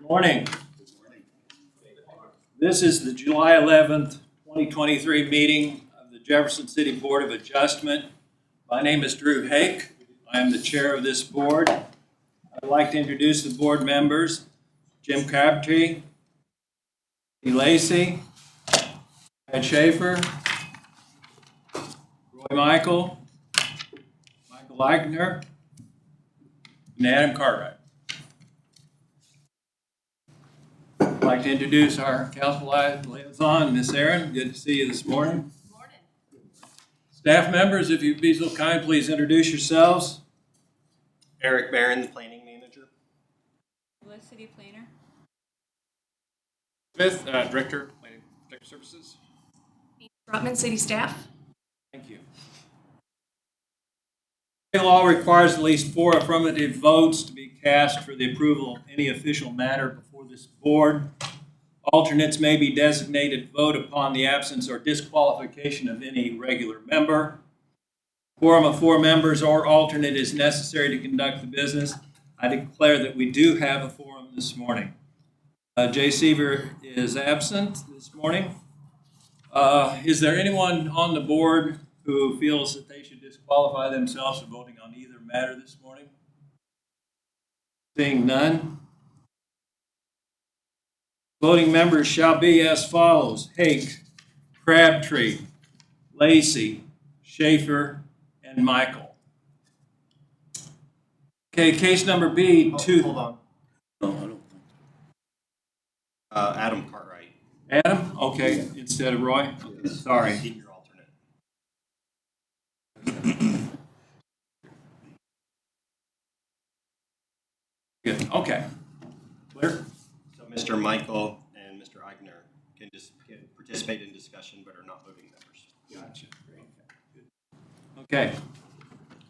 Morning. This is the July 11th, 2023 meeting of the Jefferson City Board of Adjustment. My name is Drew Hake. I am the chair of this board. I'd like to introduce the board members: Jim Crabtree, Lacey, Ed Schaefer, Roy Michael Eigner, and Adam Cartwright. I'd like to introduce our council liaison, Miss Erin. Good to see you this morning. Good morning. Staff members, if you'd be so kind, please introduce yourselves. Eric Barron, the planning manager. Liz, city planner. Smith, Director, Planning Protective Services. Trotman, city staff. Thank you. The law requires at least 4 affirmative votes to be cast for the approval of any official matter before this board. Alternates may be designated to vote upon the absence or disqualification of any regular member. Quorum of 4 members or alternate is necessary to conduct the business. I declare that we do have a quorum this morning. Jay Seaver is absent this morning. Is there anyone on the board who feels that they should disqualify themselves from voting on either matter this morning? Seeing none. Voting members shall be as follows: Hake, Crabtree, Lacey, Schaefer, and Michael. Okay, case number B. Hold on. No, I don't. Adam Cartwright. Adam? Okay, instead of Roy? Okay, sorry. He's your alternate. Good, okay. Clear? So Mr. Michael and Mr. Eigner can participate in discussion but are not voting members. Gotcha. Great. Okay.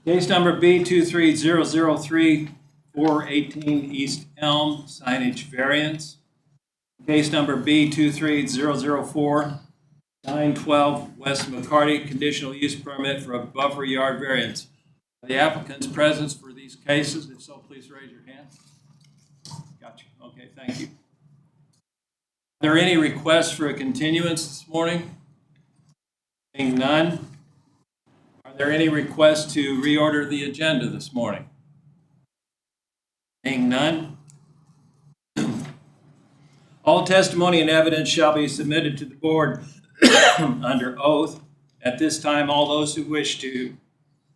Case number B23003 418 East Elm signage variance. Case number B23004 912 West McCarty conditional use permit for a buffer yard variance. Are the applicant's presence for these cases? If so, please raise your hand. Gotcha. Okay, thank you. Are there any requests for a continuance this morning? Seeing none. Are there any requests to reorder the agenda this morning? Seeing none. All testimony and evidence shall be submitted to the board under oath. At this time, all those who wish to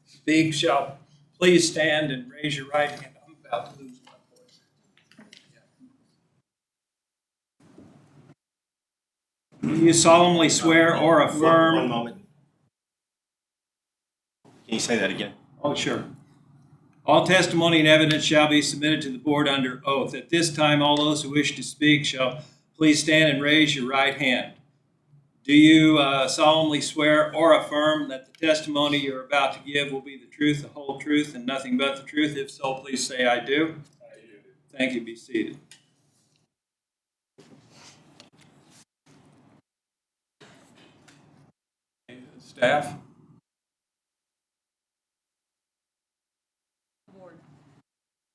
speak shall please stand and raise your right hand. I'm about to lose my voice. Do you solemnly swear or affirm? One moment. Can you say that again? Oh, sure. All testimony and evidence shall be submitted to the board under oath. At this time, all those who wish to speak shall please stand and raise your right hand. Do you solemnly swear or affirm that the testimony you're about to give will be the truth, the whole truth, and nothing but the truth? If so, please say, I do. I do. Thank you. Be seated. Staff? Board.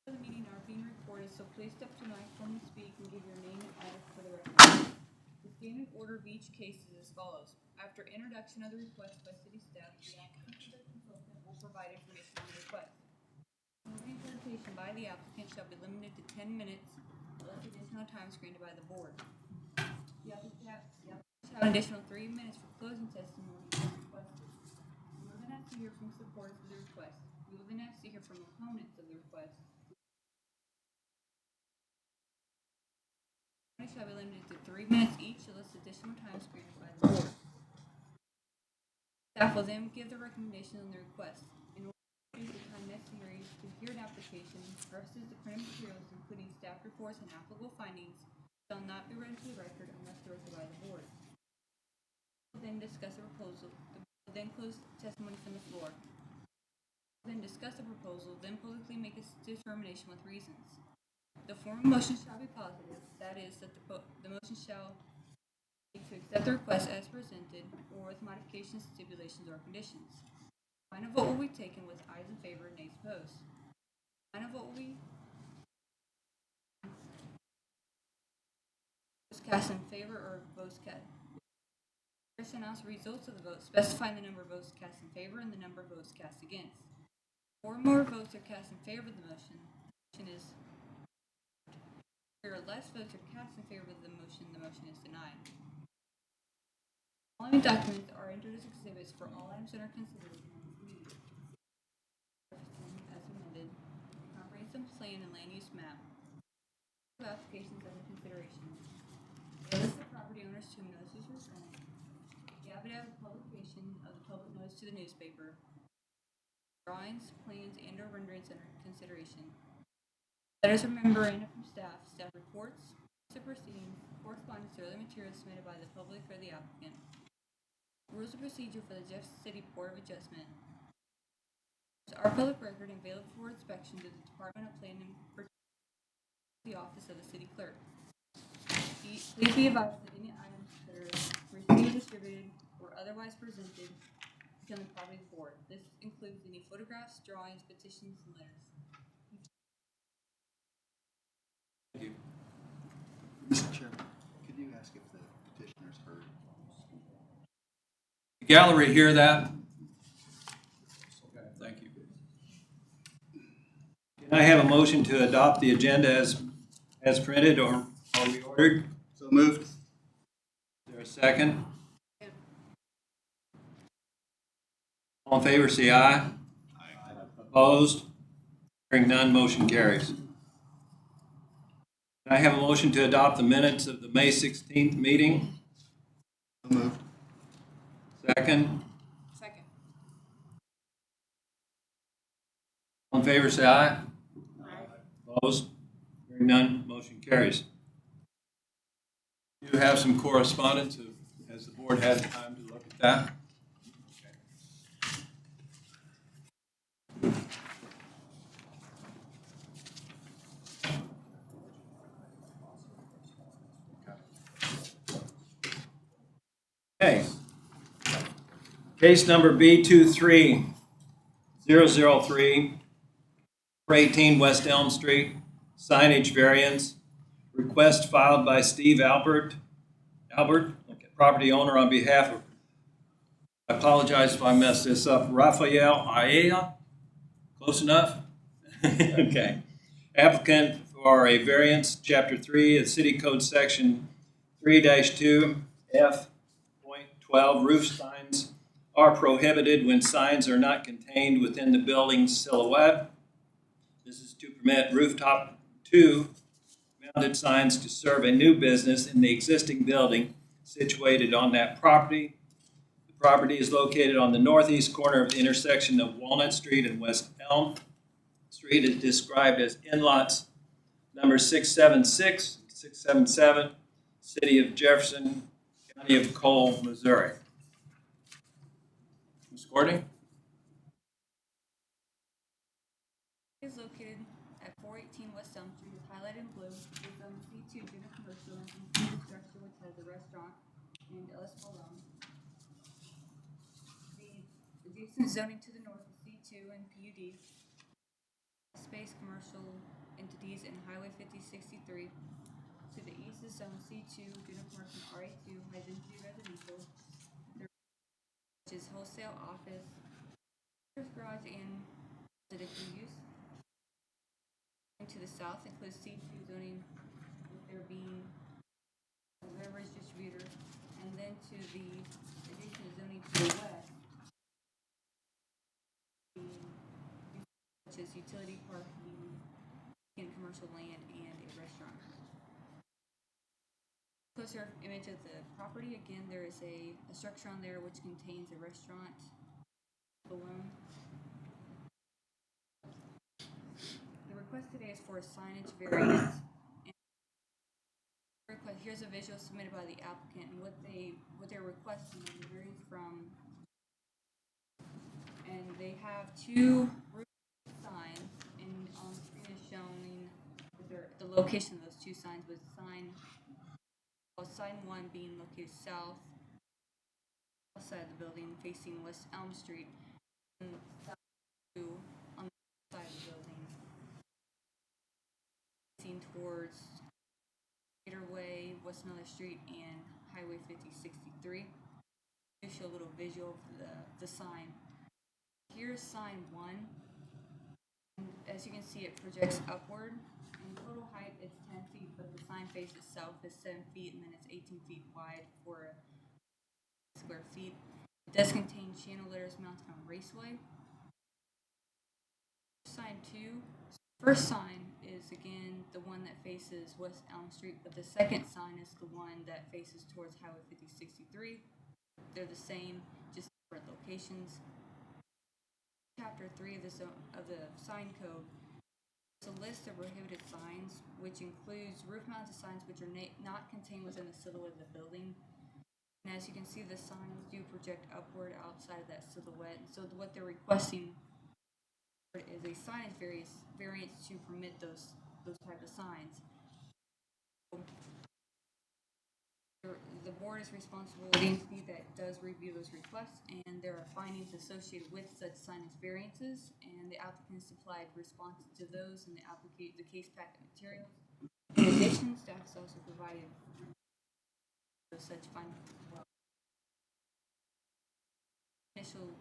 The meeting are being recorded, so please step to the microphone and speak and give your name and address for the record. The standard order of each case is as follows. After introduction of the request by city staff, the applicant or the consultant will provide information on the request. The presentation by the applicant shall be limited to 10 minutes unless additional time is granted by the board. The applicant shall have an additional 3 minutes for closing testimony as requested. We will then have to hear from supporters of the request. We will then have to hear from opponents of the request. Testimony shall be limited to 3 minutes each unless additional time is granted by the board. Staff will then give the recommendation on the request. In order to use the time necessary to hear an application versus the printed materials, including staff reports and applicable findings, shall not be read into the record unless directed by the board. We will then discuss the proposal. The board will then close testimony from the floor. We will then discuss the proposal, then publicly make its determination with reasons. The form of motion shall be positive. That is, that the motion shall be to accept the request as presented or with modifications, stipulations, or conditions. Final vote will be taken with ayes in favor and nays opposed. Final vote will be cast in favor or votes cast. First, announce the results of the vote, specifying the number of votes cast in favor and the number of votes cast against. Four more votes are cast in favor of the motion. The motion is. If there are less votes are cast in favor of the motion is denied. The following documents are entered as exhibits for all items that are considered in this meeting. As amended, comprehensive plan and land use map. Two applications under consideration. A list of property owners to whom notices were sent. The affidavit of publication of the public notice to the newspaper. Drawings, plans, and/or renderings under consideration. Letters of memoranda from staff, staff reports, of proceedings, correspondence, or other materials submitted by the public or the applicant. Rules of procedure for the Jefferson City Board of Adjustment. Our public record and available for inspection to the Department of Planning and the Office of the City Clerk. Please be advised that any items that are received, distributed, or otherwise presented become the property of the board. This includes any photographs, drawings, petitions, and letters. Thank you. Mr. Chairman, could you ask if the petitioners heard? The gallery hear that? Okay, thank you. Can I have a motion to adopt the agenda as printed or reordered? So moved. Is there a second? All in favor, say aye. Aye. Opposed? Hearing none, motion carries. Can I have a motion to adopt the minutes of the May 16th meeting? So moved. Second. Second. All in favor, say aye. Aye. Opposed? Hearing none, motion carries. You have some correspondence. Has the board had time to look at that? Okay. Case number B23003, 18 West Elm Street, signage variance. Request filed by Steve Albert, property owner on behalf of, I apologize if I messed this up, Rafael Aea. Close enough? Okay. Applicant for a variance, Chapter 3 of City Code Section 3-2 F.12, roof signs are prohibited when signs are not contained within the building's silhouette. This is to permit rooftop 2 mounted signs to serve a new business in the existing building situated on that property. The property is located on the northeast corner of the intersection of Walnut Street and West Elm Street. Is described as in-lots number 676, 677, City of Jefferson, County of Cole, Missouri. Ms. Gordon? Is located at 418 West Elm Street, is highlighted in blue. It's on C2 General Commercial and contains a structure which has a restaurant and Ellis Malone. The adjacent zoning to the north is C2 and PUD. Space commercial entities and Highway 5063. To the east is zone C2 General Commercial RA2 high density residential. Which is wholesale office, garage, and residential use. And to the south includes C2 zoning, with there being a beverage distributor, and then to the adjacent zoning to the west, which is utility parking, and commercial land, and a restaurant. Closer image of the property. Again, there is a structure on there which contains a restaurant, balloon. The request today is for a signage variance. Here's a visual submitted by the applicant and what they're requesting is a variance from. And they have two roof signs, and on the screen is showing the location of those two signs, with sign 1 being located south side of the building facing West Elm Street, and south 2 on the side of the building facing towards Way, West Miller Street and Highway 5063. I'll show a little visual of the sign. Here's sign 1. And as you can see, it projects upward. In total height, it's 10 feet, but the sign face itself is 7 feet, and then it's 18 feet wide for square feet. It does contain channel letters mounted on raceway. Sign 2. First sign is again the one that faces West Elm Street, but the second sign is the one that faces towards Highway 5063. They're the same, just different locations. Chapter 3 of the sign code is a list of prohibited signs, which includes roof-mounted signs which are not contained within the silhouette of the building. And as you can see, the signs do project upward outside of that silhouette. So what they're requesting is a signage variance to permit those type of signs. The board is responsible for the entity that does review those requests, and there are findings associated with such signage variances, and the applicant supplied responses to those in the case packet materials. In addition, staff has also provided such findings as well. Initial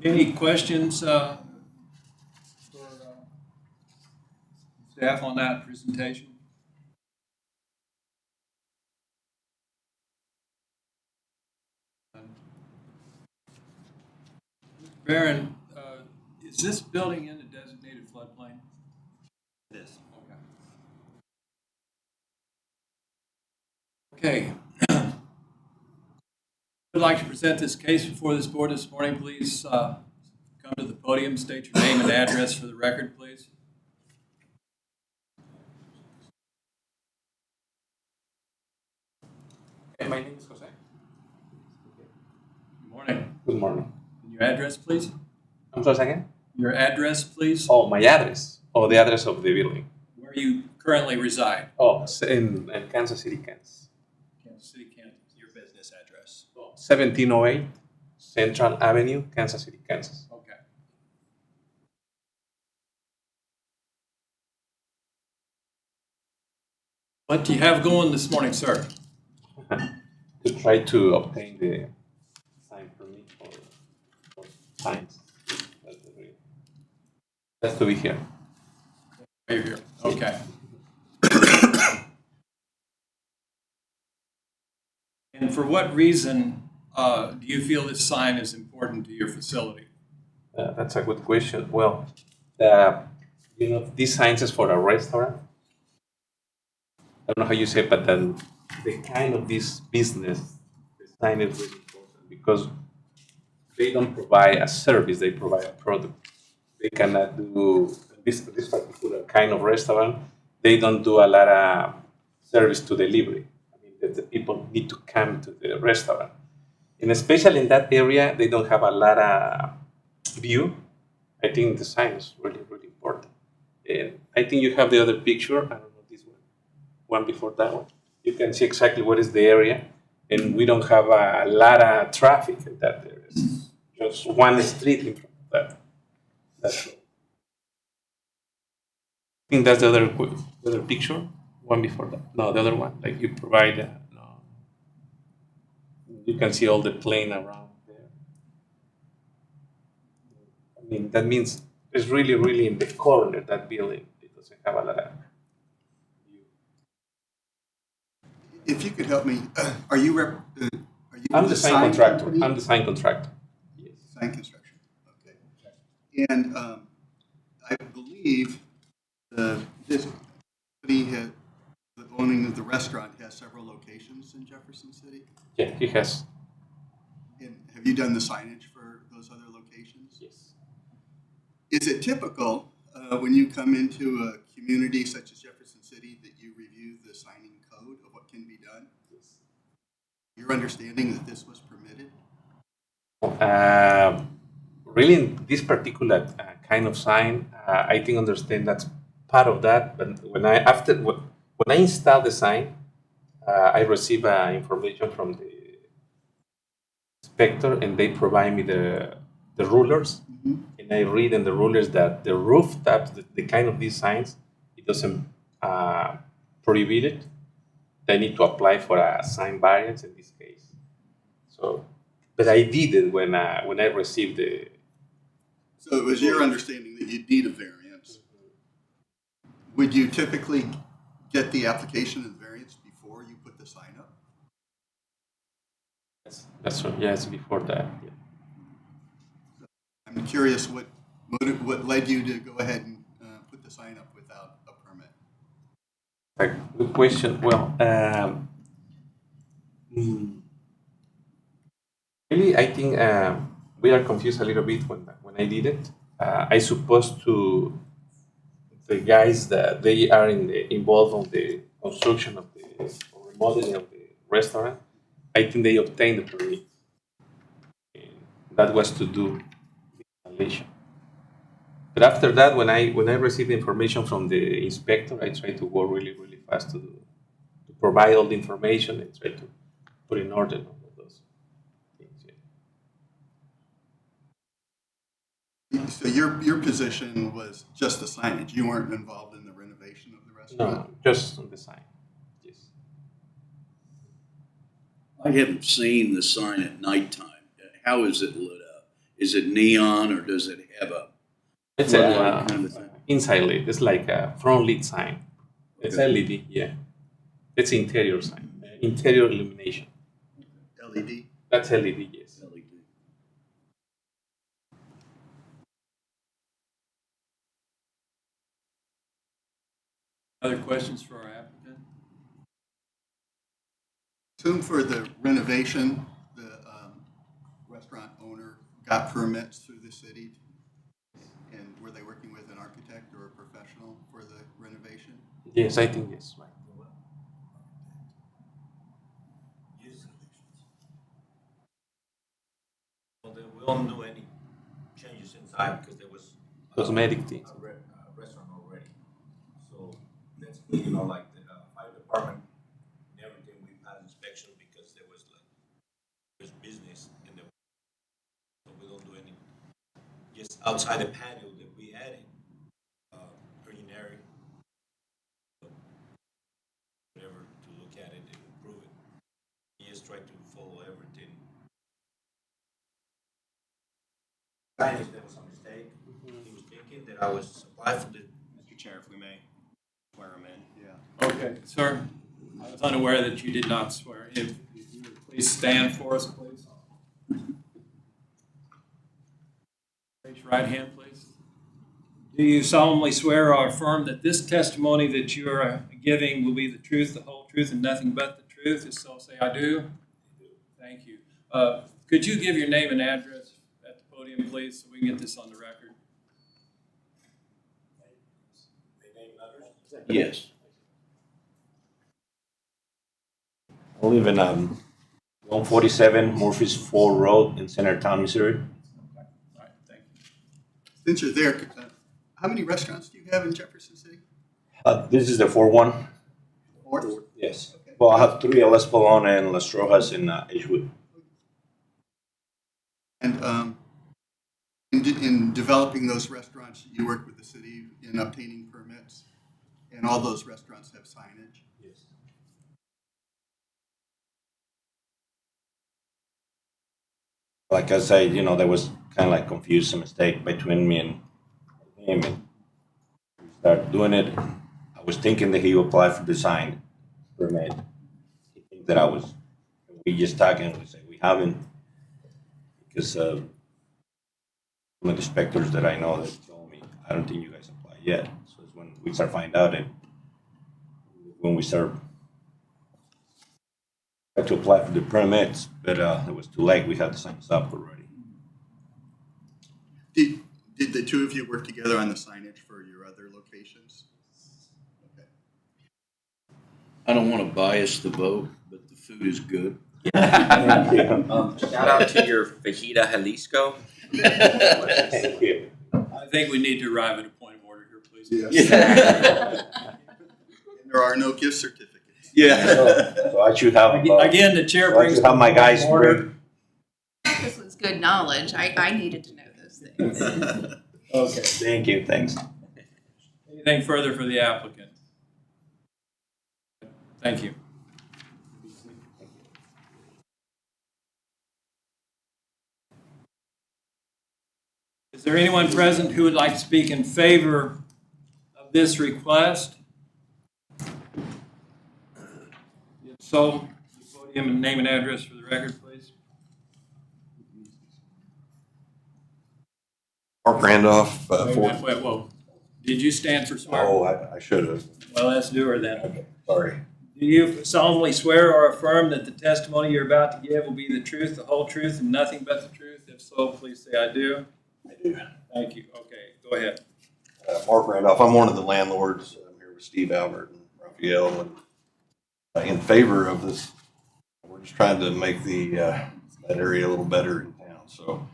Any questions for staff on that presentation? Baron, is this building in the designated floodplain? It is. Okay. Would like to present this case before this board this morning. Please come to the podium, state your name and address for the record, please. My name is Jose. Good morning. Good morning. And your address, please? I'm sorry, again? Your address, please? Oh, my address. Oh, the address of the building. Where you currently reside? Oh, in Kansas City, Kansas. Kansas City, Kansas. Your business address. 1708 Central Avenue, Kansas City, Kansas. Okay. What do you have going this morning, sir? To try to obtain the sign permit for signs. That's to be here. You're here. Okay. And for what reason do you feel this sign is important to your facility? That's a good question. Well, these signs is for a restaurant. I don't know how you say it, but then the kind of this business, the sign is really important because they don't provide a service, they provide a product. They cannot do this particular kind of restaurant. They don't do a lot of service to delivery. I mean, the people need to come to the restaurant. And especially in that area, they don't have a lot of view. I think the sign is really, really important. And I think you have the other picture. I don't know this one before that one. You can see exactly what is the area. And we don't have a lot of traffic in that area. It's just one street in front of that. That's all. I think that's the other picture. One before that. No, the other one. Like you provide. No. You can see all the plane around there. I mean, that means it's really, really in the corner, that building. It doesn't have a lot of view. If you could help me, are you I'm the sign contractor. company? I'm the sign contractor. Yes. Sign construction, okay. And I believe this company the owning of the restaurant has several locations in Jefferson City. Yeah, he has. And have you done the signage for those other locations? Yes. Is it typical when you come into a community such as Jefferson City that you review the signing code of what can be done? Yes. Your understanding that this was permitted? Really, in this particular kind of sign, I think understand that's part of that. But when I install the sign, I receive information from the inspector, and they provide me the rulers, Mm-hmm. and I read in the rulers that the roof taps, the kind of these signs, it doesn't prohibit it, they need to apply for a sign variance in this case. So, but I did it when I received the. So it was your understanding that you need a variance. Would you typically get the application of the variance before you put the sign up? That's right. Yes, before that. Yeah. I'm curious what led you to go ahead and put the sign up without a permit? Good question. Well, really, I think we are confused a little bit when I did it. I supposed to the guys that they are involved on the construction of the or remodeling of the restaurant. I think they obtained the permit. And that was to do installation. But after that, when I received the information from the inspector, I tried to work really fast to provide all the information and try to put in order all of those things. Yeah. So your position was just the signage. You weren't involved in the renovation of the restaurant? No, just on the sign. Yes. I haven't seen the sign at nighttime. How is it lit up? Is it neon or does it have a It's floodlight kind of thing? inside lit. It's like a front lit sign. It's Okay. LED. Yeah. It's interior sign. Interior illumination. LED? That's LED. Yes. LED. Other questions for our applicant? Assume for the renovation, the restaurant owner got permits through the city, and were they working with an architect or a professional for the renovation? Yes, I think yes. Right. Well, we don't do any changes inside because there was Cosmetic things. a restaurant already. So that's, like the fire department and everything, we passed inspection because there's business in the, so we don't do any, just outside the patio that we added, greenery, whatever, to look at it and improve it. We just try to follow everything. Signage, there was a mistake. He was thinking that I was applied for the. Mr. Chair, if we may swear him in. Yeah. Okay, sir. I was unaware that you did not swear. If you would please stand for us, please. Raise your right hand, please. Do you solemnly swear or affirm that this testimony that you are giving will be the truth, the whole truth, and nothing but the truth? If so, say I do. Thank you. Could you give your name and address at the podium, please, so we can get this on the record? Yes. I live in 147 Murphy's Ford Road in Centertown, Missouri. All right, thank you. Since you're there, how many restaurants do you have in Jefferson City? This is the fourth one. Four? Yes. Okay. Well, I have three at Las Palone and Las Rojas in Edgewood. And in developing those restaurants, you work with the city in obtaining permits, and all those restaurants have signage? Yes. Like I said, there was kind of like confused, a mistake between me and him. And we started doing it. I was thinking that he would apply for the sign permit. He think that we just talking, we say we haven't. Because some of the inspectors that I know that told me, I don't think you guys apply yet. So it's when we start finding out, and when we start to apply for the permits, but it was too late. We had the signs up already. Did the two of you work together on the signage for your other locations? Okay. I don't want to bias the vote, but the food is good. Thank you. Shout out to your fajita Jalisco. Thank you. I think we need to arrive at a point of order here, please. Yes. And there are no gift certificates. Yeah. So I should have. Again, the chair So I brings. should have my guys order. bring. This was good knowledge. I needed to know those things. Okay. Thank you. Thanks. Anything Anything further for the applicant? Thank you. Is there anyone present who would like to speak in favor of this request? If so, the podium and name and address for the record, please. Mark Randolph. Wait, whoa. Did you stand for swear? Oh, I should have. Well, let's do her then. Okay, sorry. Do you solemnly swear or affirm that the testimony you're about to give will be the truth, the whole truth, and nothing but the truth? If so, please say I do. I do. Thank you. Okay, go ahead. Mark Randolph. I'm one of the landlords. I'm here with Steve Albert and Raphael, and in favor of this. We're just trying to make that area a little better in town. So,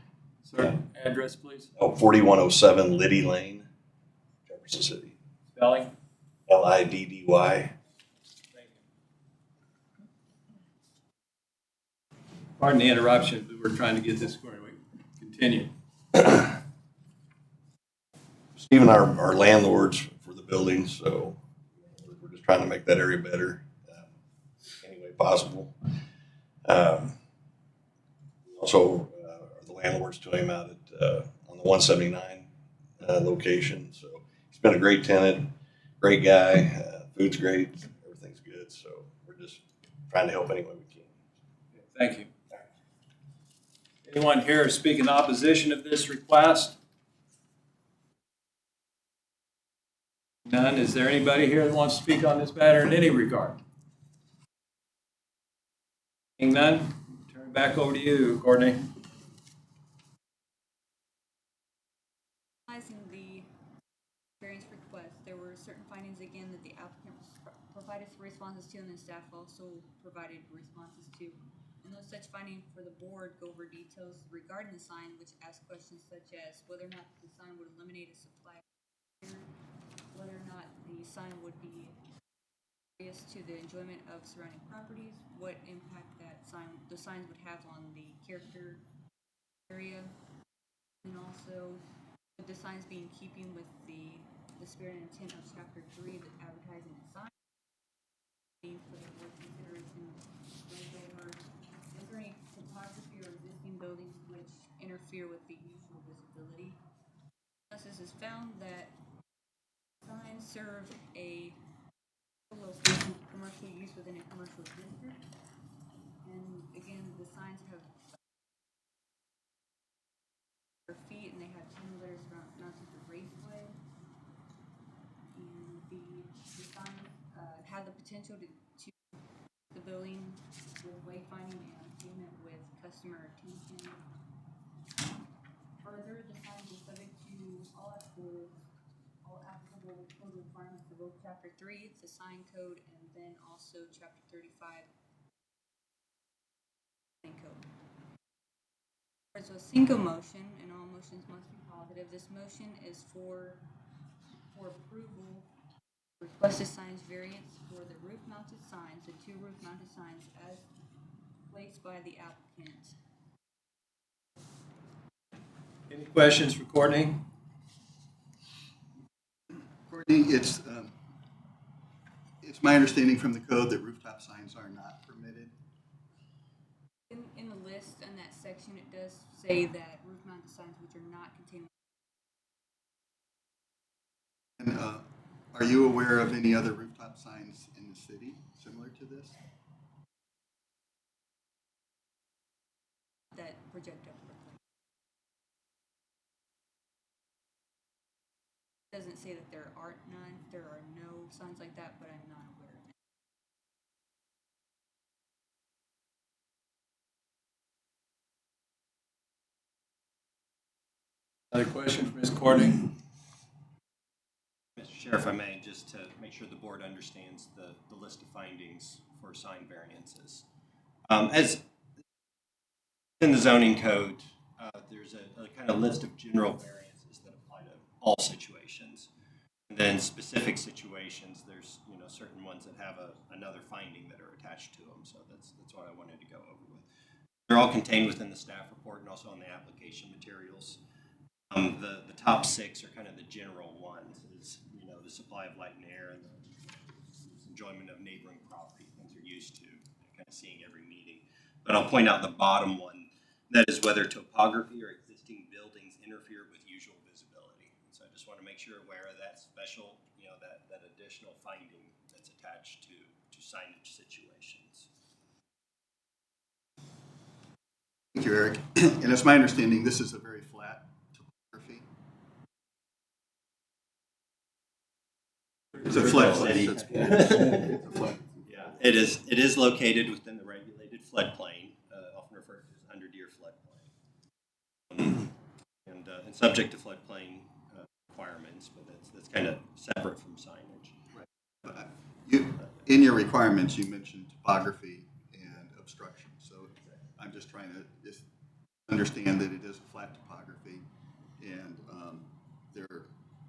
Sir, address, please. 4107 Liddy Lane, Jefferson City. Spelling? Liddy. Thank you. Pardon the interruption, but we're trying to get this squared away. Continue. Steve and I are landlords for the building, so we're just trying to make that area better any way possible. Also, are the landlords to him out at on the 179 location. So he's been a great tenant, great guy. Food's great, everything's good. So we're just trying to help any way we can. Thank you. Anyone here speak in opposition of this request? None. Is there anybody here that wants to speak on this matter in any regard? Seeing none, turn it back over to you, Courtney. Analyzing the variance request, there were certain findings again that the applicant provided responses to, and then staff also provided responses to. And those such findings for the board go over details regarding the sign, which ask questions such as whether or not the sign would eliminate a supply, whether or not the sign would be serious to the enjoyment of surrounding properties, what impact the signs would have on the character area, and also would the signs be in keeping with the spirit and intent of Chapter 3, the advertising and sign. For the board consideration, is there any topography or existing buildings which interfere with the usual visibility? Analysis has found that signs serve a location for commercial use within a commercial district. And again, the signs have their feet and they have 10 letters mounted to the raceway. And the signs have the potential to the building with wayfinding and payment with customer attention. Further, the signs are subject to all applicable code requirements of both Chapter 3, the sign code, and then also Chapter 35, sign code. So a single motion, and all motions must be positive. This motion is for approval. Requested signs variance for the roof-mounted signs, the two roof-mounted signs as placed by the applicant. Any questions for Courtney? Courtney, it's my understanding from the code that rooftop signs are not permitted. In the list, in that section, it does say that roof-mounted signs which are not contained. And are you aware of any other rooftop signs in the city similar to this? That project upward. It doesn't say that there are no signs like that, but I'm not aware of it. Another question for Ms. Courtney? Mr. Chair, if I may, just to make sure the board understands the list of findings for sign variances. As in the zoning code, there's a kind of list of general variances that apply to all situations. And then specific situations, there's certain ones that have another finding that are attached to them. So that's what I wanted to go over with. They're all contained within the staff report and also on the application materials. The top 6 are kind of the general ones. Is the supply of light and air and the enjoyment of neighboring property, things they're used to, kind of seeing every meeting. But I'll point out the bottom one, that is whether topography or existing buildings interfere with usual visibility. So I just want to make sure you're aware of that special, that additional finding that's attached to signage situations. Thank you, Eric. And it's my understanding this is a very flat topography. It's a floodplain. It's a flood. Yeah, it is located within the regulated floodplain, often referred to as under-deer floodplain, and subject to floodplain requirements, but that's kind of separate from signage. Right. In your requirements, you mentioned topography and obstruction. So I'm just trying to just understand that it is a flat topography, and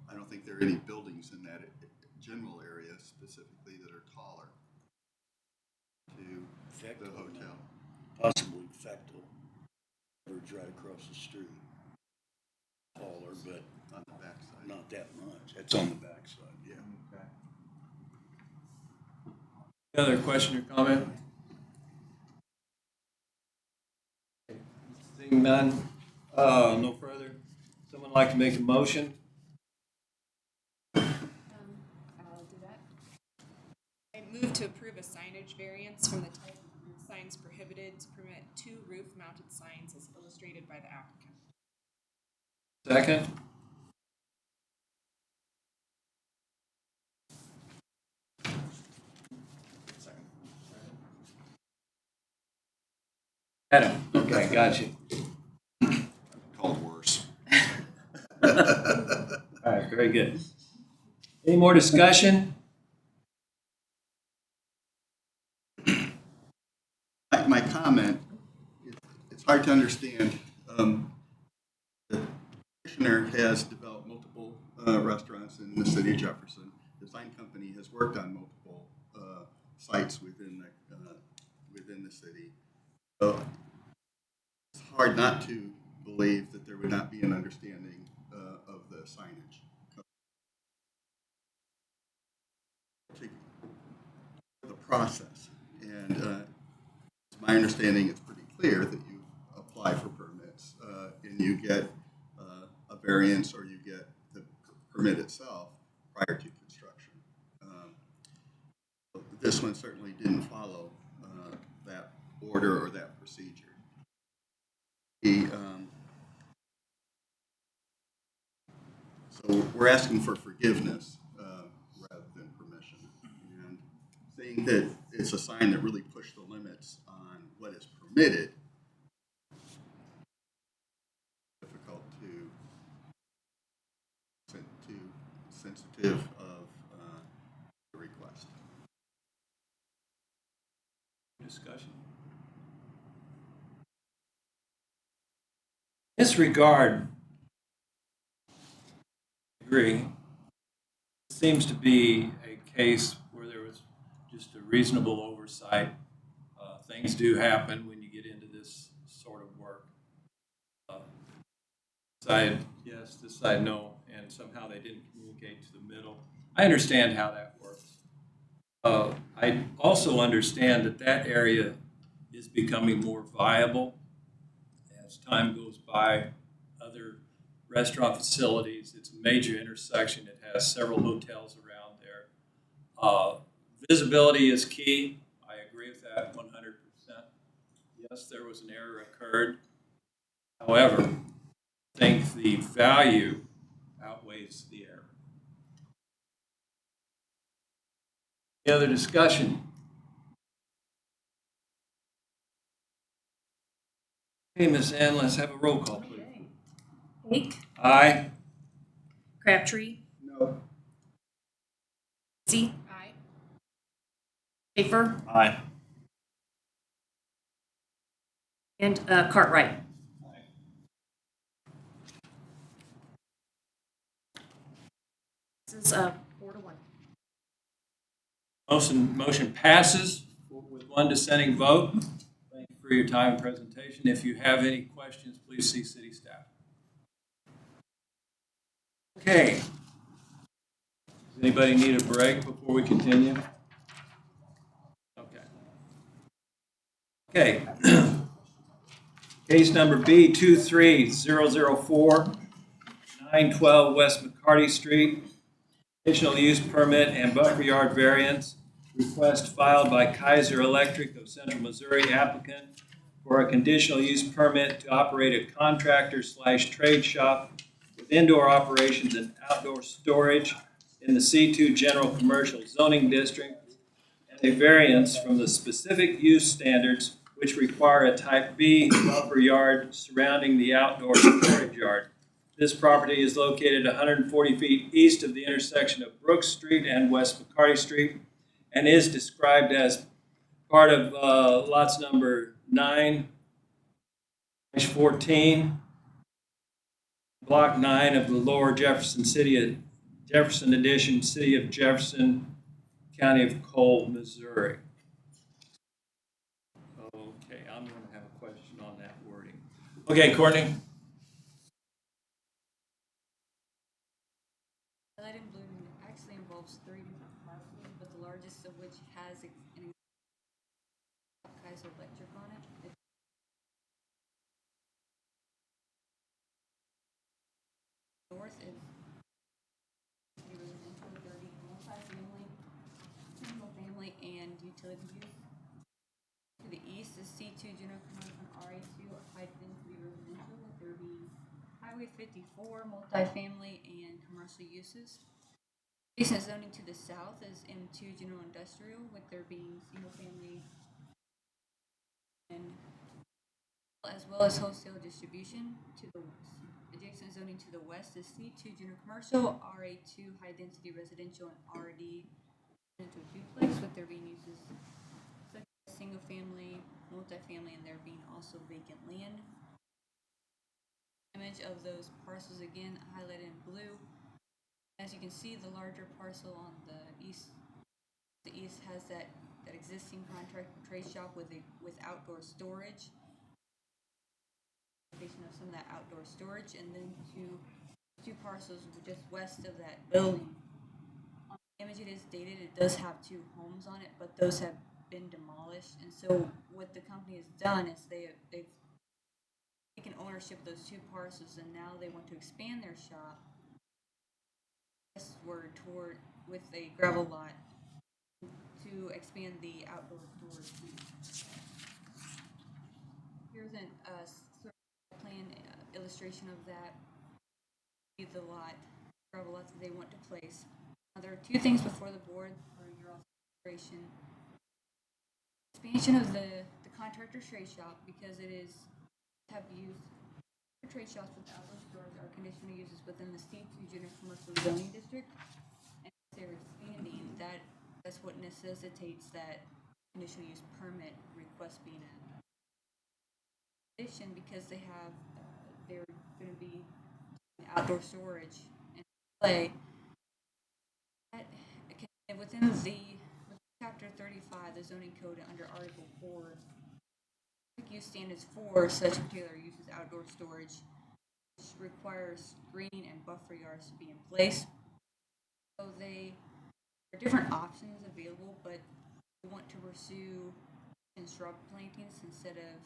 I don't think there are any buildings in that general area specifically that are taller to the hotel. Possibly Fectal, it's right across the street. Taller, but On the backside. not that much. It's on the backside, yeah. Any other question or comment? Seeing none, no further. Someone like to make a motion? I'll do that. I move to approve a signage variance from the type of roof signs prohibited to permit 2 roof-mounted signs as illustrated by the applicant. Second? Adam, okay, got you. Called worse. All right, very good. Any more discussion? My comment, it's hard to understand. The commissioner has developed multiple restaurants in the city of Jefferson. The design company has worked on multiple sites within the city. So it's hard not to believe that there would not be an understanding of the signage. The process, and my understanding, it's pretty clear that you apply for permits and you get a variance or you get the permit itself prior to construction. This one certainly didn't follow that order or that procedure. So we're asking for forgiveness rather than permission. And saying that it's a sign that really pushed the limits on what is permitted, difficult to sensitive of the request. Discussion. In this regard, I agree. It seems to be a case where there was just a reasonable oversight. Things do happen when you get into this sort of work. Side yes, this side no, and somehow they didn't communicate to the middle. I understand how that works. I also understand that that area is becoming more viable as time goes by. Other restaurant facilities, it's a major intersection. It has several hotels around there. Visibility is key. I agree with that 100%. Yes, there was an error occurred. However, I think the value outweighs the error. Any other discussion? Okay, Ms. Ann, let's have a roll call, please. Hake, Aye. Crabtree, No. Z, Aye. Schaefer, Aye. and Cartwright. This is 4 to 1. Motion passes with one dissenting vote. Thank you for your time and presentation. If you have any questions, please see city staff. Okay. Anybody need a break before we continue? Okay. Okay. Case number B23004, 912 West McCarty Street. Conditional use permit and buffer yard variance. Request filed by Kaiser Electric of Central Missouri, applicant for a conditional use permit to operate a contractor/trade shop with indoor operations and outdoor storage in the C2 General Commercial Zoning District, and a variance from the specific use standards which require a Type B buffer yard surrounding the outdoor storage yard. This property is located 140 feet east of the intersection of Brooks Street and West McCarty Street, and is described as part of lots number 9/14, Block 9 of the Lower Jefferson Jefferson Edition, City of Jefferson, County of Cole, Missouri. Okay, I'm going to have a question on that wording. Okay, Courtney. Highlighted in blue actually involves 3 different parcels, but the largest of which has an Kaiser Electric on it. North is residential, 30 multi-family, single family, and utility use. To the east is C2 General Commercial and RA2 high density residential, with there being Highway 54 multi-family and commercial uses. Adjacent zoning to the south is M2 General Industrial, with there being single family and as well as wholesale distribution. To the adjacent zoning to the west is C2 General Commercial, RA2 High Density Residential, and RD Residential Duplex, with there being uses such as single family, multifamily, and there being also vacant land. Image of those parcels again highlighted in blue. As you can see, the larger parcel on the east has that existing contract trade shop with outdoor storage. Of some of that outdoor storage, and then two parcels just west of that building. On the image it is dated, it does have 2 homes on it, but those have been demolished. And so what the company has done is they've taken ownership of those 2 parcels, and now they want to expand their shop westward toward with a gravel lot to expand the outdoor storage. Here's a plan illustration of that. The gravel lots that they want to place. Now, there are 2 things before the board for your consideration. Expansion of the contractor trade shop, because it is have used trade shops with outdoor storage are conditional uses within the C2 General Commercial Zoning District, and they're expanding. That's what necessitates that conditional use permit request being in addition, because they're going to be outdoor storage and play. Within Chapter 35, the zoning code under Article 4, use standards for such particular uses outdoor storage, which requires screening and buffer yards to be in place. So there are different options available, but we want to pursue shrub plantings instead of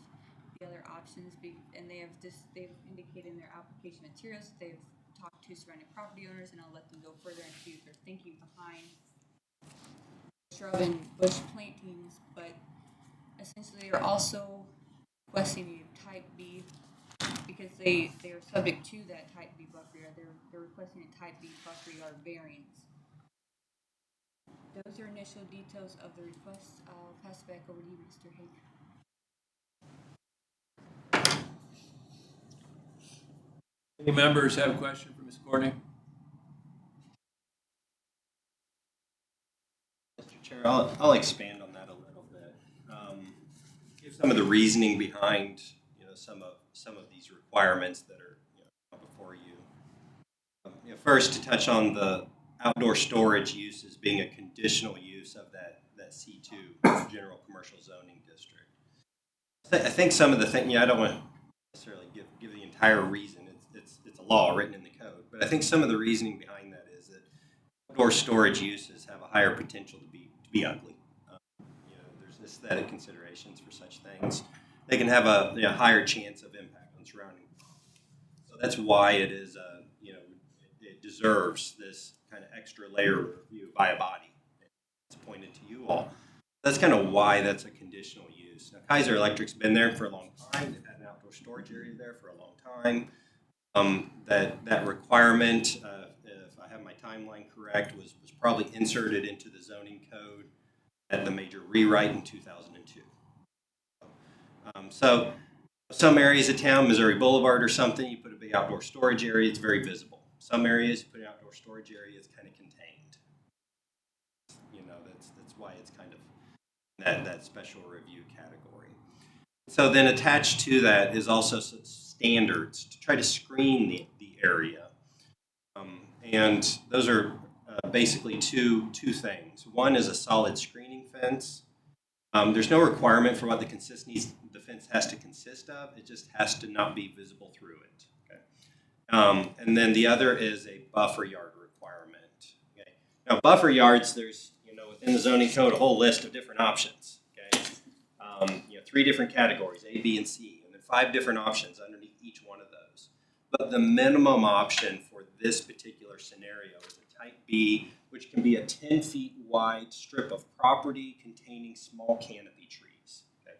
the other options. And they've indicated in their application materials they've talked to surrounding property owners, and I'll let them go further into their thinking behind shrub and bush plantings. But essentially, they're also requesting a Type B, because they are subject to that Type B buffer yard. They're requesting a Type B buffer yard variance. Those are initial details of the request. I'll pass it back over to you, Mr. Hake. Any members have a question for Ms. Courtney? Mr. Chair, I'll expand on that a little bit. Give some of the reasoning behind some of these requirements that are before you. First, to touch on the outdoor storage use as being a conditional use of that C2 General Commercial Zoning District. I think some of the things, I don't want to necessarily give the entire reason. It's a law written in the code, but I think some of the reasoning behind that is that outdoor storage uses have a higher potential to be ugly. There's aesthetic considerations for such things. They can have a higher chance of impact on surrounding. So that's why it is, it deserves this kind of extra layer of review by a body. It's pointed to you all. That's kind of why that's a conditional use. Now, Kaiser Electric's been there for a long time. They've had an outdoor storage area there for a long time. That requirement, if I have my timeline correct, was probably inserted into the zoning code at the major rewrite in 2002. So some areas of town, Missouri Boulevard or something, you put a big outdoor storage area, it's very visible. Some areas, you put an outdoor storage area, it's kind of contained. That's why it's kind of that special review category. So then attached to that is also some standards to try to screen the area. And those are basically two things. One is a solid screening fence. There's no requirement for what the fence has to consist of. It just has to not be visible through it. Okay? And then the other is a buffer yard requirement. Okay? Now, buffer yards, there's within the zoning code a whole list of different options. Okay? 3 different categories, A, B, and C, and then 5 different options underneath each one of those. But the minimum option for this particular scenario is a type B, which can be a 10 feet wide strip of property containing small canopy trees. Okay?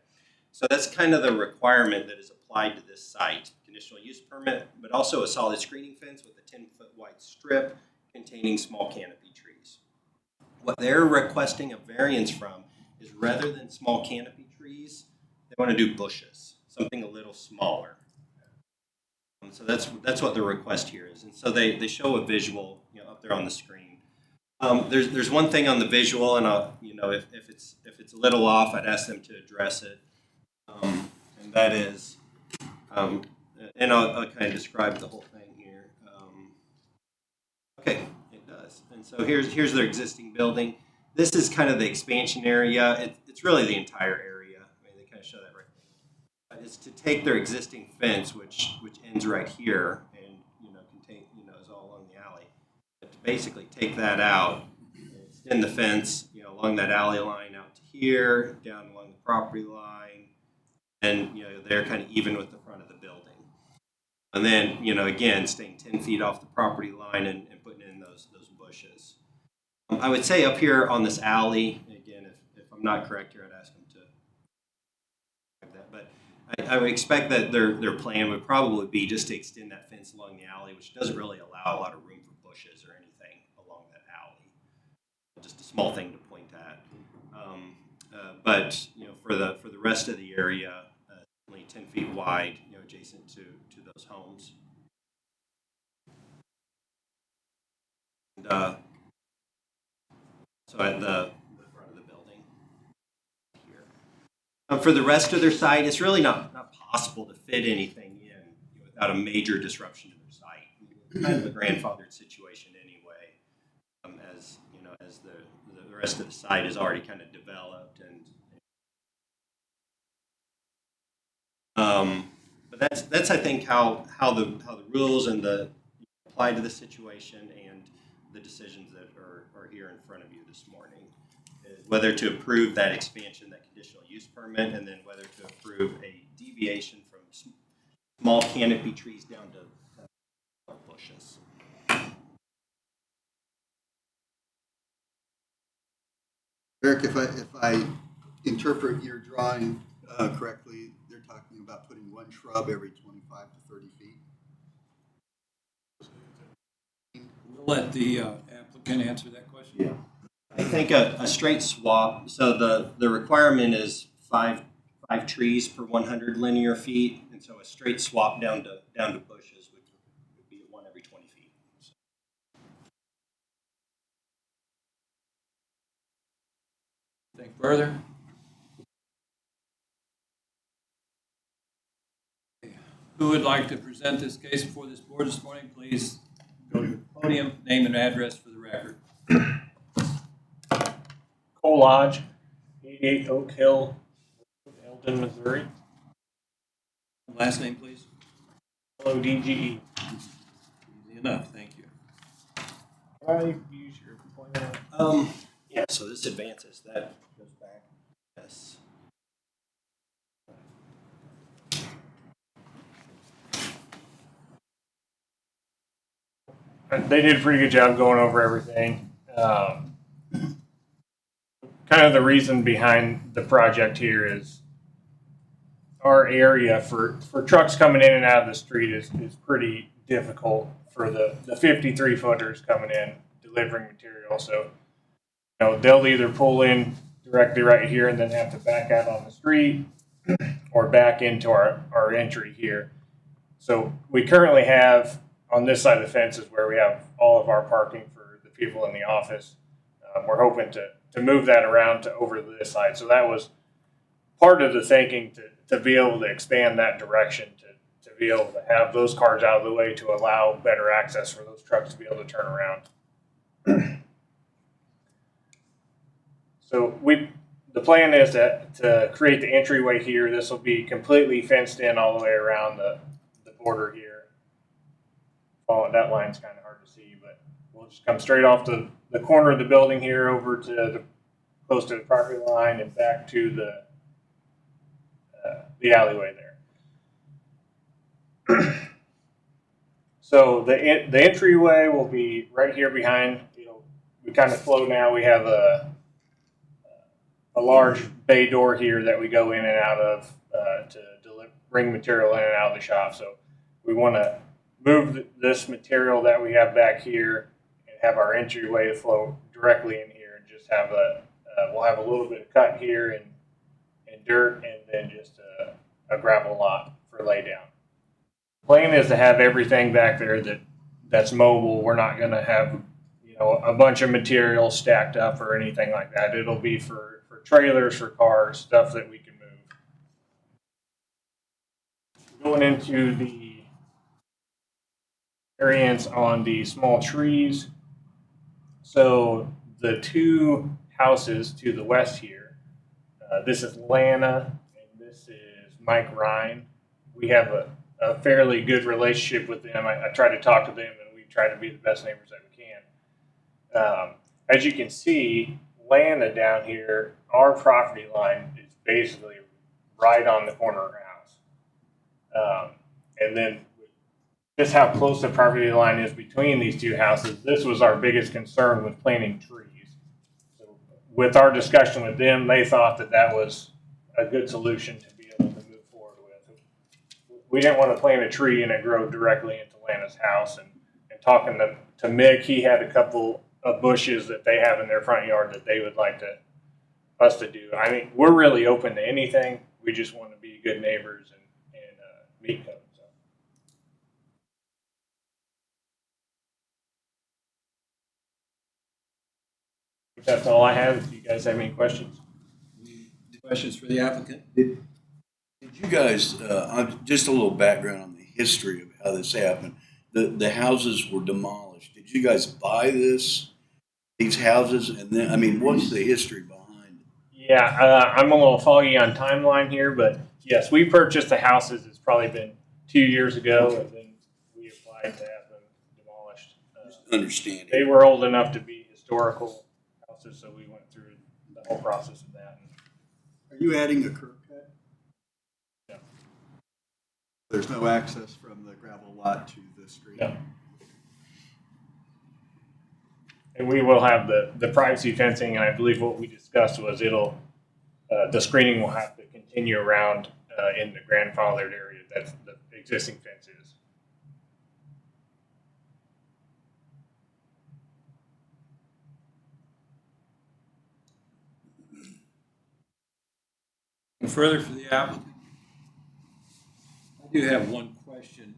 So that's kind of the requirement that is applied to this site. Conditional use permit, but also a solid screening fence with a 10-foot wide strip containing small canopy trees. What they're requesting a variance from is rather than small canopy trees, they want to do bushes, something a little smaller. So that's what the request here is. And so they show a visual up there on the screen. There's one thing on the visual, and if it's a little off, I'd ask them to address it. And that is, and I'll kind of describe the whole thing here. Okay, it does. And so here's their existing building. This is kind of the expansion area. It's really the entire area. I mean, they kind of show that right. Is to take their existing fence, which ends right here, and is all along the alley. But to basically take that out, extend the fence, along that alley line out to here, down along the property line, and they're kind of even with the front of the building. And then again, staying 10 feet off the property line and putting in those bushes. I would say up here on this alley, again, if I'm not correct here, I'd ask them to that, but I would expect that their plan would probably be just to extend that fence along the alley, which doesn't really allow a lot of room for bushes or anything along that alley. Just a small thing to point at. But for the rest of the area, only 10 feet wide, adjacent to those homes. And, so at the front of the building here. For the rest of their site, it's really not possible to fit anything in without a major disruption to their site. It's kind of a grandfathered situation anyway, as the rest of the site is already kind of developed but that's I think how the rules and the apply to the situation and the decisions that are here in front of you this morning. Whether to approve that expansion, that conditional use permit, and then whether to approve a deviation from small canopy trees down to bushes. Eric, if I interpret your drawing correctly, they're talking about putting one shrub every 25 to 30 feet. We'll let the applicant answer that question. Yeah. I think a straight swap. So the requirement is five trees per 100 linear feet, and so a straight swap down to bushes would be 1 every 20 feet. So. Think further. Who would like to present this case before this board this morning? Please go to the podium, name and address for the record. Cole Lodge, 88 Oak Hill, Eldon, Missouri. Last name, please. LODGE. Easy enough, thank you. I use your Yeah, so this advances, that goes back, yes. They did a pretty good job going over everything. Kind of the reason behind the project here is our area for trucks coming in and out of the street is pretty difficult for the 53 footers coming in delivering material. So, they'll either pull in directly right here and then have to back out on the street or back into our entry here. So we currently have on this side of the fence is where we have all of our parking for the people in the office. We're hoping to move that around to over this side. So that was part of the thinking to be able to expand that direction, to be able to have those cars out of the way to allow better access for those trucks to be able to turn around. So the plan is to create the entryway here. This will be completely fenced in all the way around the border here. Oh, that line's kind of hard to see, but we'll just come straight off the corner of the building here over to close to the property line and back to the alleyway there. So the entryway will be right here behind. We kind of flow now. We have a large bay door here that we go in and out of to bring material in and out of the shop. So we want to move this material that we have back here and have our entryway flow directly in here and just have we'll have a little bit of cut here and dirt and then just a gravel lot for lay down. The plan is to have everything back there that's mobile. We're not going to have a bunch of material stacked up or anything like that. It'll be for trailers, for cars, stuff that we can move. Going into the variance on the small trees. So the two houses to the west here, this is Lana and this is Mike Ryan. We have a fairly good relationship with them. I try to talk to them and we try to be the best neighbors that we can. As you can see, Lana down here, our property line is basically right on the corner of our house. And then just how close the property line is between these two houses, this was our biggest concern with planting trees. So with our discussion with them, they thought that was a good solution to be able to move forward with. We didn't want to plant a tree and it grow directly into Lana's house. And talking to Mick, he had a couple of bushes that they have in their front yard that they would like us to do. I mean, we're really open to anything. We just want to be good neighbors and meet code. So. That's all I have. If you guys have any questions. Questions for the applicant? Did you guys, just a little background on the history of how this happened. The houses were demolished. Did you guys buy these houses? And then, I mean, what's the history behind it? Yeah, I'm a little foggy on timeline here, but yes, we purchased the houses. It's probably been 2 years ago, and then we applied to have them demolished. Understanding. They were old enough to be historical houses, so we went through the whole process of that. Are you adding a curb cut? No. There's no access from the gravel lot to the street? No. And we will have the privacy fencing, and I believe what we discussed was the screening will have to continue around in the grandfathered area that the existing fence is. Further for the applicant? I do have one question.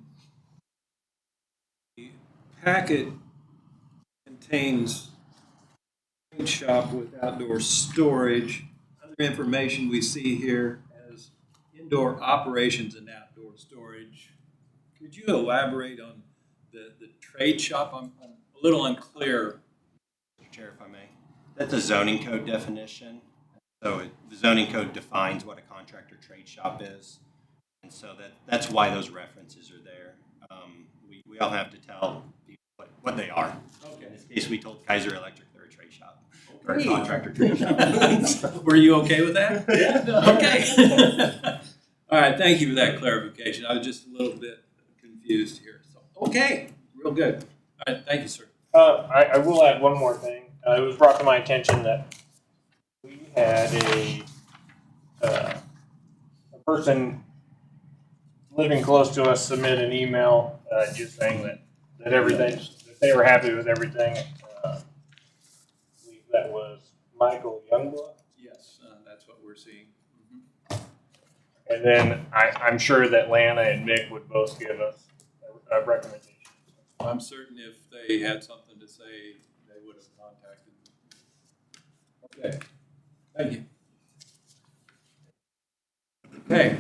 The packet contains paint shop with outdoor storage. Other information we see here as indoor operations and outdoor storage. Could you elaborate on the trade shop? I'm a little unclear. Mr. Chair, if I may. That's a zoning code definition. So the zoning code defines what a contractor trade shop is. And so that's why those references are there. We all have to tell people what they are. Okay. In this case, we told Kaiser Electric they're a trade shop. Or Hey. contractor trade shop. Were you okay with that? Yeah. Okay. All right, thank you for that clarification. I was just a little bit confused here. So, okay, real good. All right, thank you, sir. I will add one more thing. It was brought to my attention that we had a person living close to us submit an email just saying that everything, that they were happy with everything. I believe that was Michael Youngblood. Yes, that's what we're seeing. And then I'm sure that Lana and Mick would both give us a recommendation. I'm certain if they had something to say, they would have contacted me. Okay, thank you. Okay. Is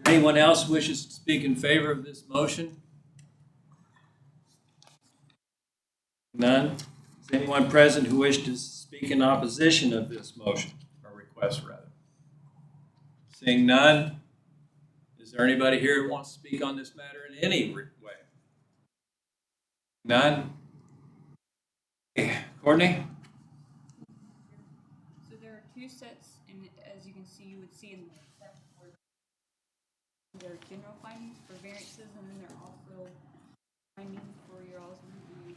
there anyone else wishes to speak in favor of this motion? None? Is anyone present who wishes to speak in opposition of this motion, or request rather? Seeing none, is there anybody here who wants to speak on this matter in any way? None? Okay. Courtney? So there are two sets, and as you can see, you would see in the step where there are general findings for variances, and then there are also findings for your all's review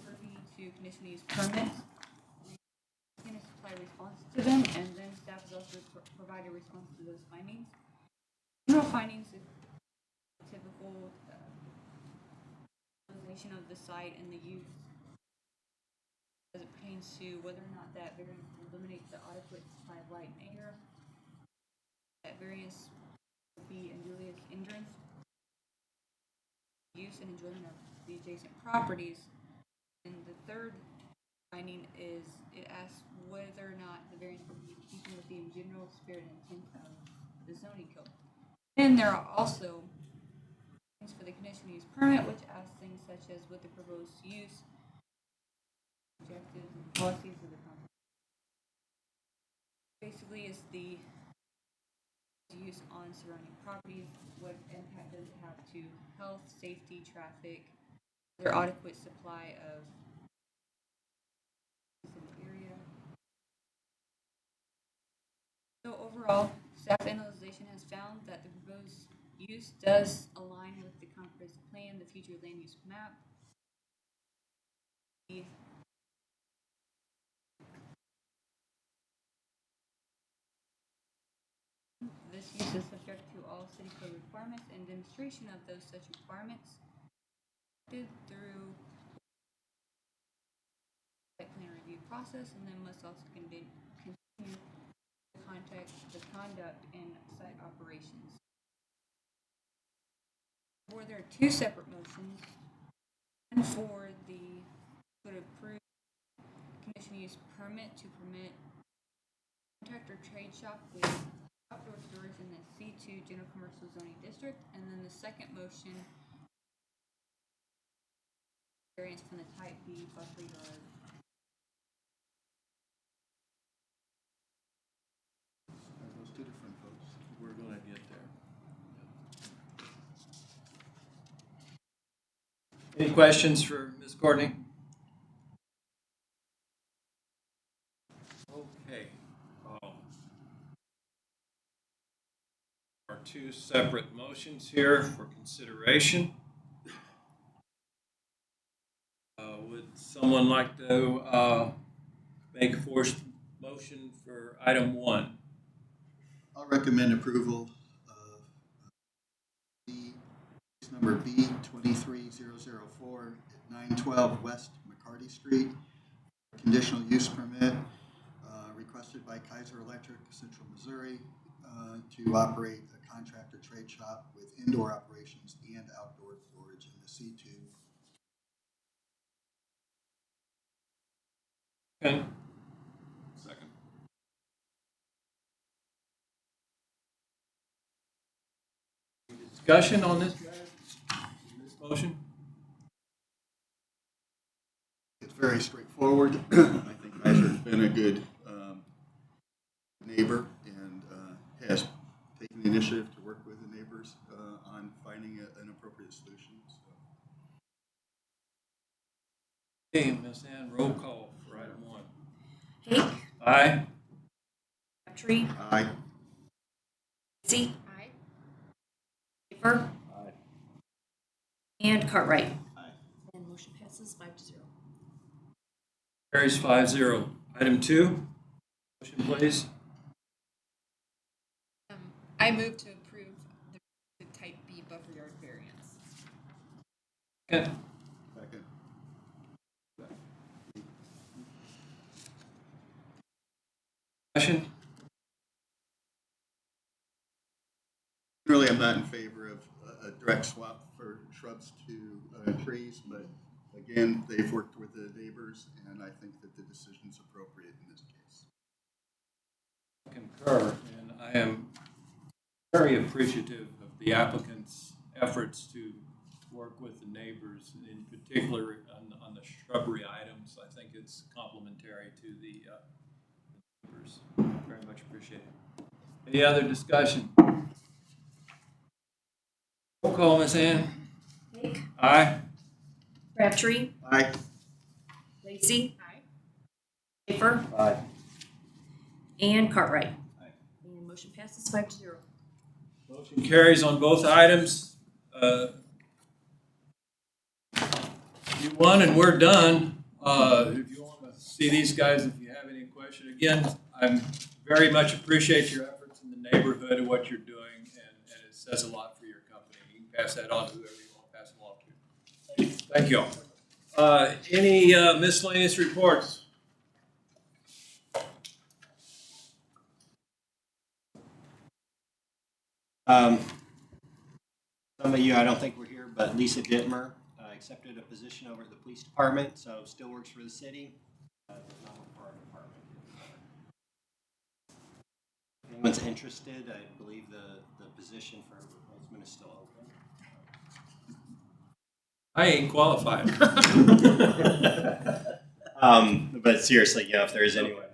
privy to conditional use permits. It's going to supply a response to them, and then staff is also provide a response to those findings. General findings is typical organization of the site and the use as it pertains to whether or not that variance will eliminate the adequate supply of light and air. That variance will be unduly hindrance use and enjoyment of the adjacent properties. And the third finding is it asks whether or not the variance will be in keeping with the general spirit and intent of the zoning code. And there are also things for the conditional use permit, which asks things such as what the proposed use, objectives, and policies of the company. Basically, is the use on surrounding properties, what impact does it have to health, safety, traffic, their adequate supply of the area. So overall, staff analyzation has found that the proposed use does align with the comprehensive plan, the future land use map. This use is subject to all city code requirements, and demonstration of those such requirements through site plan review process, and then must also continue the conduct and site operations. Or there are two separate motions. One for the would approve conditional use permit to permit contractor trade shop with outdoor storage in the C2 general commercial zoning district, and then the second motion variance from the type B buffer yard. Are those two different votes? We're going to get there. Any questions for Ms. Courtney? Okay. Our two separate motions here for consideration. Would someone like to make a forced motion for item 1? I'll recommend approval of case number B 23004 at 912 West McCarty Street. Conditional use permit requested by Kaiser Electric, Central Missouri, to operate a contractor trade shop with indoor operations and outdoor storage in the C2. Okay. Second. Discussion on this motion? It's very straightforward. I think Kaiser's been a good neighbor and has taken the initiative to work with the neighbors on finding an appropriate solution. So. Okay, Ms. Ann, roll call for item 1. Aye. Crabtree, Aye. Lacy. Aye. Schaefer. Aye. And Cartwright. Aye. And motion passes 5-0. Carries 5-0. Item 2, motion please. I move to approve the type B buffer yard variance. Second. Second. Discussion? Really, I'm not in favor of a direct swap for shrubs to trees, but again, they've worked with the neighbors, and I think that the decision's appropriate in this case. Concur, and I am very appreciative of the applicant's efforts to work with the neighbors, in particular on the shrubbery items. I think it's complementary to the neighbors. Very much appreciated. Any other discussion? Roll call, Ms. Ann. Hake. Aye. Crabtree, Aye. Lacy. Aye. Schaefer. Aye. And Cartwright. Aye. And motion passes 5-0. Motion carries on both items. You won and we're done. If you want to see these guys, if you have any question, again, I very much appreciate your efforts in the neighborhood and what you're doing, and it says a lot for your company. You can pass that on to whoever you want to pass it along to. Thank you all. Any miscellaneous reports? Some of you, I don't think were here, but Lisa Dittmer accepted a position over at the police department, so still works for the city. Does not work for our department. If anyone's interested, I believe the position for replacement is still open. I ain't qualified. But seriously, if there is anyone.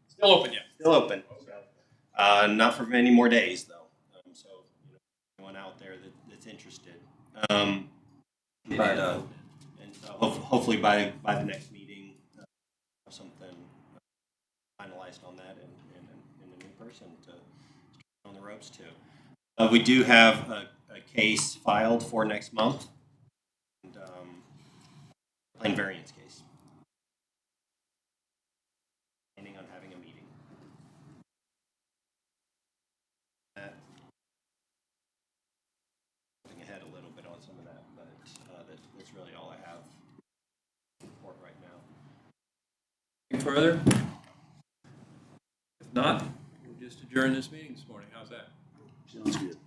Still open yet? Still open. Not for many more days, though. So, anyone out there that's interested. And so hopefully by the next meeting, have something finalized on that and a new person to on the ropes to. We do have a case filed for next month, and plain variance case. Planning on having a meeting. Moving ahead a little bit on some of that, but that's really all I have to report right now. Any further? If not, we'll just adjourn this meeting this morning. How's that? Sounds good.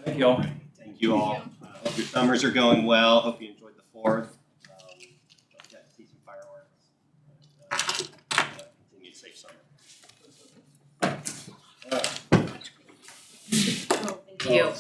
Thank you all. Thank you all. Hope your summers are going well. Hope you enjoyed the 4th. Hope got to see some fireworks. Continued safe summer. Oh, thank you.